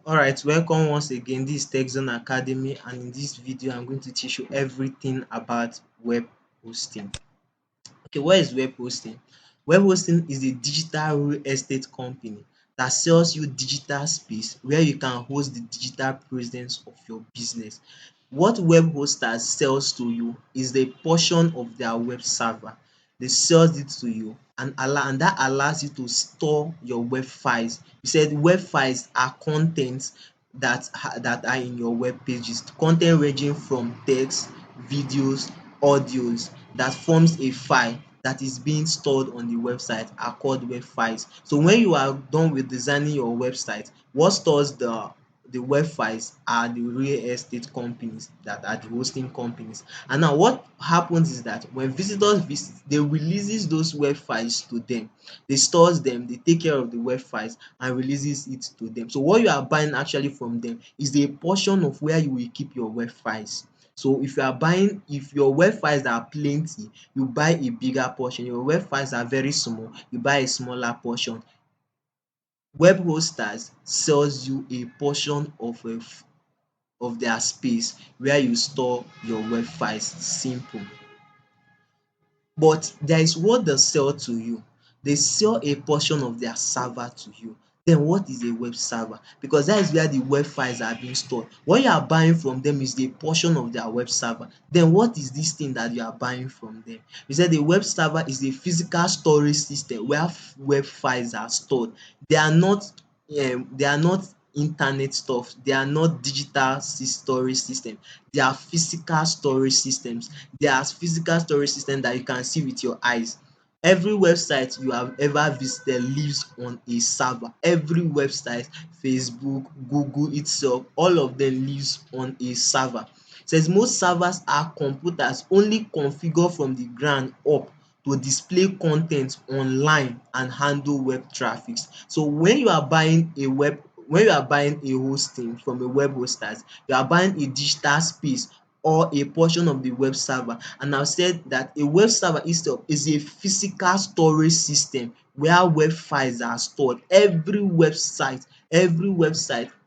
Alright, welcome once again. This is TechZone Academy, and in this video, I'm going to teach you everything about web hosting. Okay, what is web hosting? Web hosting is a digital real estate company that sells you digital space where you can host the digital presence of your business. What web hosters sells to you is the portion of their web server. They sells it to you and that allows you to store your web files. You said web files are contents that are in your web pages, content ranging from text, videos, audios that forms a file that is being stored on the website are called web files. So when you are done with designing your website, what stores the web files are the real estate companies that are the hosting companies. And now what happens is that when visitors visit, they releases those web files to them. They stores them, they take care of the web files and releases it to them. So what you are buying actually from them is a portion of where you will keep your web files. So if your web files are plenty, you buy a bigger portion. Your web files are very small, you buy a smaller portion. Web hosters sells you a portion of their space where you store your web files. Simple. But there is what they sell to you. They sell a portion of their server to you. Then what is a web server? Because that is where the web files are being stored. What you are buying from them is the portion of their web server. Then what is this thing that you are buying from them? We said the web server is a physical storage system where web files are stored. They are not they are not internet stuff. They are not digital storage system. They are physical storage systems. They are physical storage system that you can see with your eyes. Every website you have ever visited lives on a server. Every website, Facebook, Google itself, all of them lives on a server. Says most servers are computers only configured from the ground up to display content online and handle web traffic. So when you are buying a hosting from a web hosters, you are buying a digital space or a portion of the web server. And I've said that a web server itself is a physical storage system where web files are stored. Every website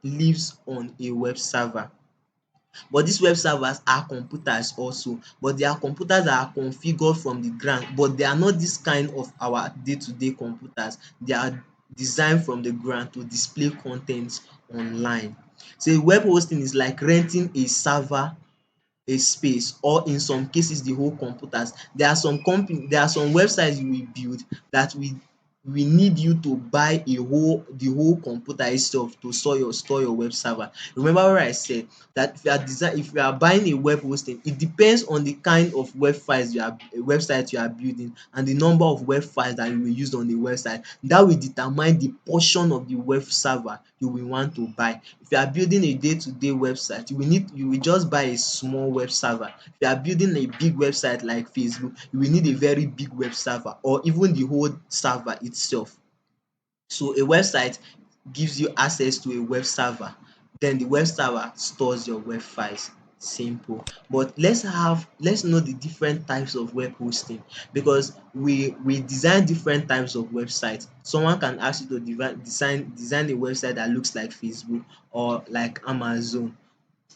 lives on a web server. But these web servers are computers also, but they are computers that are configured from the ground, but they are not this kind of our day-to-day computers. They are designed from the ground to display content online. So web hosting is like renting a server, a space, or in some cases the whole computers. There are some websites you will build that we need you to buy the whole computer itself to store your web server. Remember what I said, that if you are buying a web hosting, it depends on the kind of website you are building and the number of web files that you will use on the website. That will determine the portion of the web server you will want to buy. If you are building a day-to-day website, you will just buy a small web server. If you are building a big website like Facebook, you will need a very big web server or even the whole server itself. So a website gives you access to a web server, then the web server stores your web files. Simple. But let's know the different types of web hosting, because we design different types of websites. Someone can ask you to design a website that looks like Facebook or like Amazon,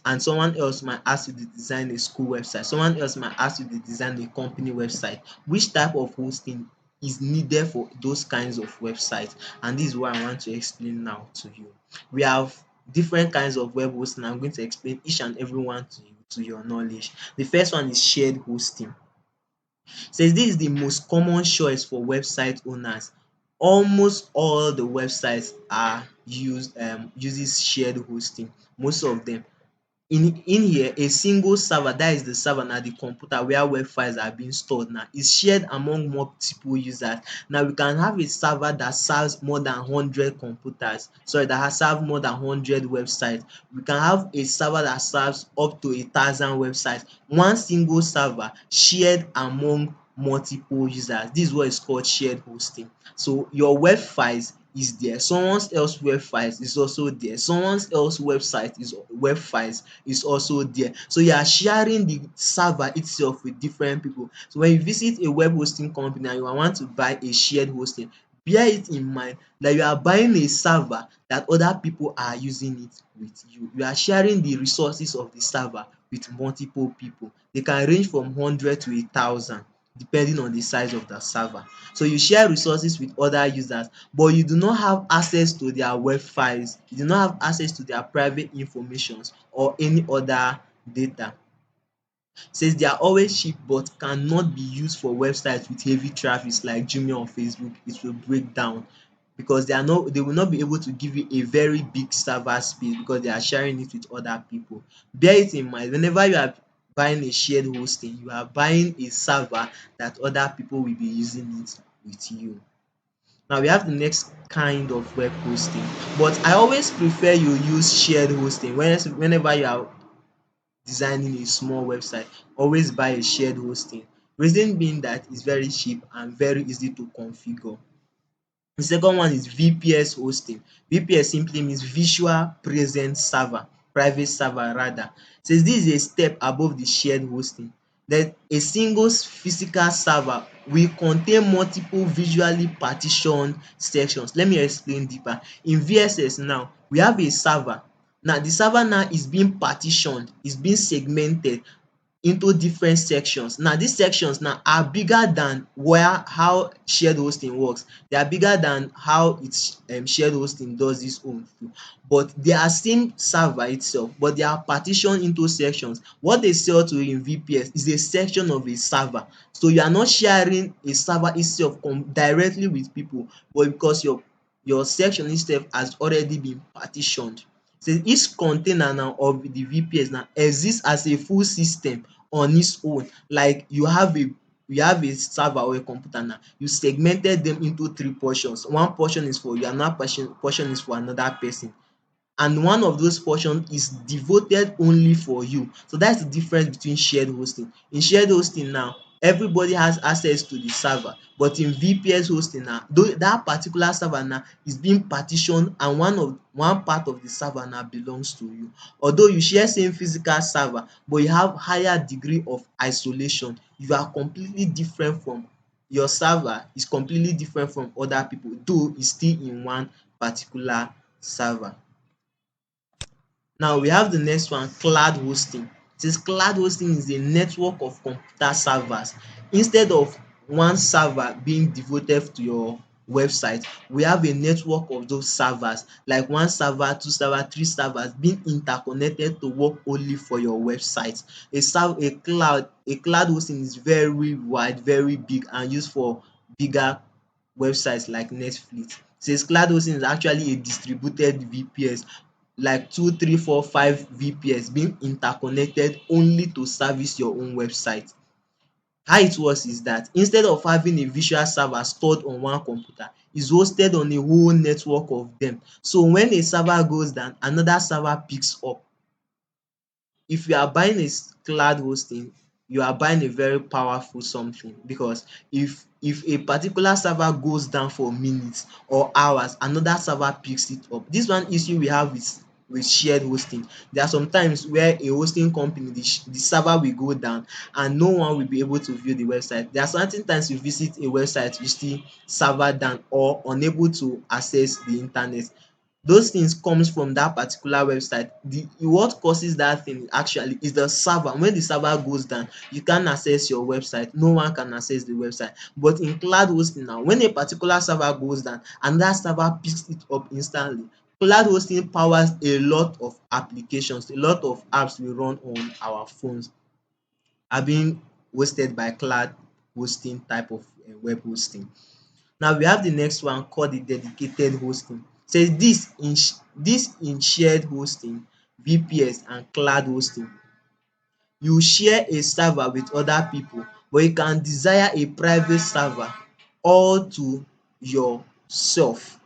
and someone else might ask you to design a school website. Someone else might ask you to design a company website. Which type of hosting is needed for those kinds of websites? And this is what I want to explain now to you. We have different kinds of web hosting. I'm going to explain each and every one to you to your knowledge. The first one is shared hosting. Says this is the most common choice for website owners. Almost all the websites are uses shared hosting. Most of them. In here, a single server, that is the server, na the computer where web files are being stored now, is shared among multiple users. Now we can have a server that serves more than 100 websites. We can have a server that serves up to 1,000 websites. One single server shared among multiple users. This is what is called shared hosting. So your web files is there, someone else web files is also there, someone else web files is also there. So you are sharing the server itself with different people. So when you visit a web hosting company and you want to buy a shared hosting, Bear it in mind that you are buying a server that other people are using it with you. You are sharing the resources of the server with multiple people. They can range from 100 to 1,000 depending on the size of the server. So you share resources with other users, but you do not have access to their web files, you do not have access to their private informations or any other data. Says they are always cheap but cannot be used for websites with heavy traffic like Gmail or Facebook. It will break down because they will not be able to give you a very big server space because they are sharing it with other people. Bear it in mind whenever you are buying a shared hosting, you are buying a server that other people will be using it with you. Now we have the next kind of web hosting, but I always prefer you use shared hosting whenever you are designing a small website. Always buy a shared hosting. Reason being that it's very cheap and very easy to configure. The second one is VPS hosting. VPS simply means Visual Presence Server, private server rather. Says this is a step above the shared hosting. That a single physical server will contain multiple visually partitioned sections. Let me explain deeper. In VSS now, we have a server. Now the server now is being partitioned, is being segmented into different sections. Now these sections now are bigger than where how shared hosting works. They are bigger than how its shared hosting does its own too. But they are same server itself, but they are partitioned into sections. What they sell to you in VPS is a section of a server. So you are not sharing a server itself directly with people, but because your section itself has already been partitioned. So each container now of the VPS now exists as a full system on its own. Like you have a server or a computer now, you segmented them into three portions. One portion is for you, another portion is for another person, and one of those portions is devoted only for you. So that's the difference between shared hosting. In shared hosting now, everybody has access to the server, but in VPS hosting now, that particular server now is being partitioned and one part of the server now belongs to you. Although you share same physical server, but you have higher degree of isolation. You are completely different from your server is completely different from other people, though it's still in one particular server. Now we have the next one, cloud hosting. This cloud hosting is a network of computer servers. Instead of one server being devoted to your website, we have a network of those servers, like one server, two server, three servers being interconnected to work only for your website. A cloud hosting is very wide, very big and used for bigger websites like Netflix. Since cloud hosting is actually a distributed VPS, like two, three, four, five VPS being interconnected only to service your own website. How it works is that instead of having a visual server stored on one computer, it's hosted on a whole network of them. So when a server goes down, another server picks up. If you are buying a cloud hosting, you are buying a very powerful something, because if a particular server goes down for minutes or hours, another server picks it up. This one issue we have with shared hosting. There are some times where a hosting company, the server will go down and no one will be able to view the website. There are certain times you visit a website, you see server down or unable to access the internet. Those things comes from that particular website. The what causes that thing actually is the server. When the server goes down, you can't access your website, no one can access the website. But in cloud hosting now, when a particular server goes down and that server picks it up instantly, cloud hosting powers a lot of applications, a lot of apps we run on our phones are being hosted by cloud hosting type of web hosting. Now we have the next one called the dedicated hosting. Says this in shared hosting, VPS and cloud hosting, you share a server with other people, but you can desire a private server all to yourself.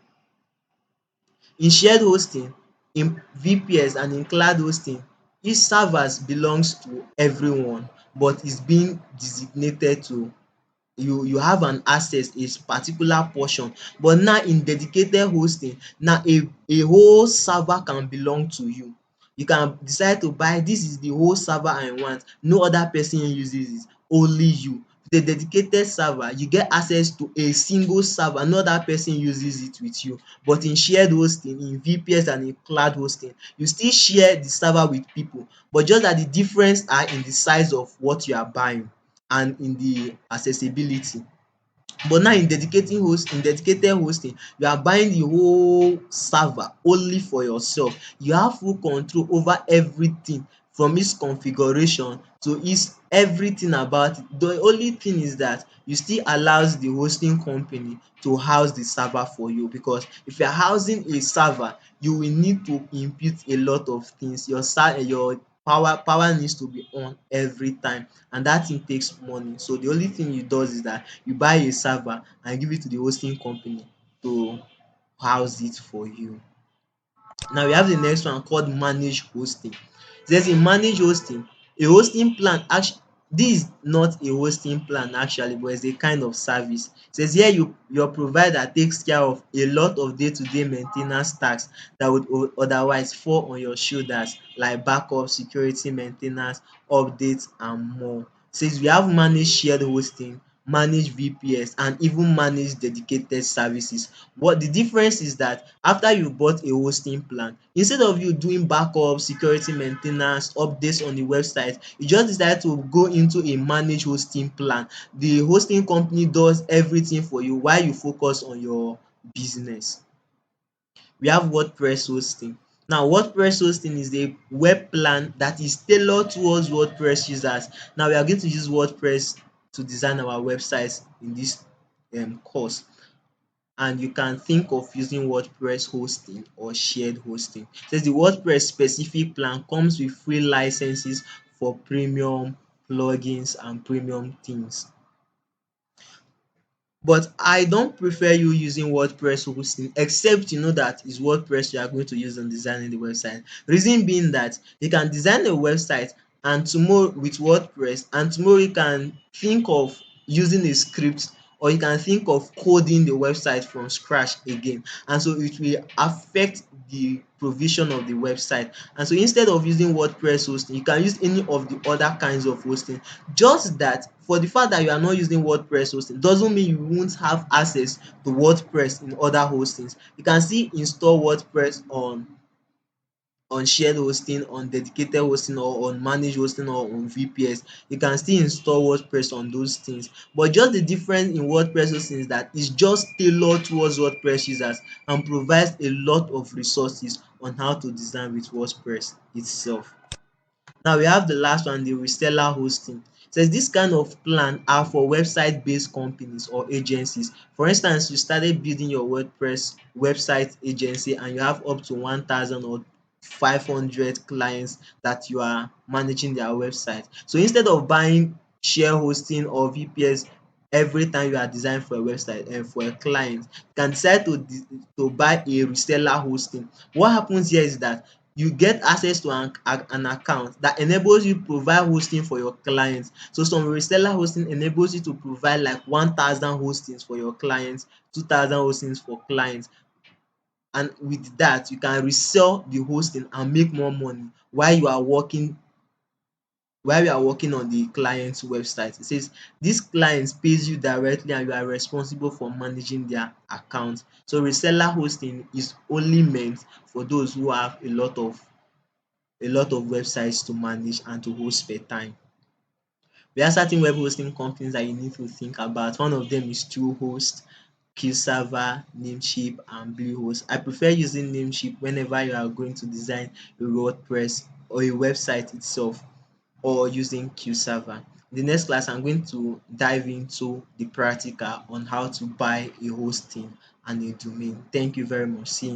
In shared hosting, in VPS and in cloud hosting, each servers belongs to everyone but is being designated to you have an access a particular portion. But now in dedicated hosting, now a whole server can belong to you. You can decide to buy, this is the whole server I want, no other person uses it, only you. the dedicated server, you get access to a single server, not dat person uses it with you, but in shared hosting, in VPS and in cloud hosting, you still share the server with people, but just dat the difference are in the size of what you are buying and in the accessibility. But now in dedicated hosting, you are buying the whole server only for yourself. You have full control over everything, from its configuration to its everything about it. The only thing is that you still allows the hosting company to house the server for you, because if you are housing a server, you will need to input a lot of things. Your power needs to be on every time, and that thing takes money. So the only thing you does is that you buy a server and give it to the hosting company to house it for you. Now we have the next one called manage hosting. It says in manage hosting, a hosting plan actually, this is not a hosting plan actually, but it's a kind of service. It says here your provider takes care of a lot of day-to-day main ten ance tasks that would otherwise fall on your shoulders, like backup, security main ten ance, updates and more. It says we have manage shared hosting, manage VPS and even manage dedicated services. What the difference is that after you bought a hosting plan, instead of you doing backup, security main ten ance, updates on the website, you just decide to go into a manage hosting plan. The hosting company does everything for you while you focus on your business. We have WordPress hosting. Now WordPress hosting is a web plan that is tailored towards WordPress users. Now we are going to use WordPress to design our websites in this course, and you can think of using WordPress hosting or shared hosting. It says the WordPress specific plan comes with free licenses for premium plugins and premium themes. But I don't prefer you using WordPress hosting, except you know that it's WordPress you are going to use on designing the website. Reason being that you can design a website and tomorrow with WordPress, and tomorrow you can think of using a script, or you can think of coding the website from scratch again, and so it will affect the provision of the website. And so instead of using WordPress hosting, you can use any of the other kinds of hosting. Just that for the fact that you are not using WordPress hosting doesn't mean you won't have access to WordPress in other hostings. You can still install WordPress on shared hosting, on dedicated hosting, or on managed hosting, or on VPS. You can still install WordPress on those things. But just the difference in WordPress hosting is that it's just tailored towards WordPress users and provides a lot of resources on how to design with WordPress itself. Now we have the last one, the reseller hosting. It says this kind of plan are for website based companies or agencies. For instance, you started building your WordPress website agency and you have up to 1,000 or 500 clients that you are managing their website. So instead of buying share hosting or VPS every time you are designing for a website and for a client, you can decide to buy a reseller hosting. What happens here is that you get access to an account that enables you provide hosting for your clients. So some reseller hosting enables you to provide like 1,000 hostings for your clients, 2,000 hostings for clients, and with that you can resell the hosting and make more money while you are working on the client's website. It says this client pays you directly and you are responsible for managing their account. So reseller hosting is only meant for those who have a lot of websites to manage and to host per time. There are certain web hosting companies that you need to think about. One of them is Truehost, QServer, Namecheap, and Bluehost. I prefer using Namecheap whenever you are going to design a WordPress or a website itself, or using QServer. In the next class, I'm going to dive into the practical on how to buy a hosting and a domain. Thank you very much. See you.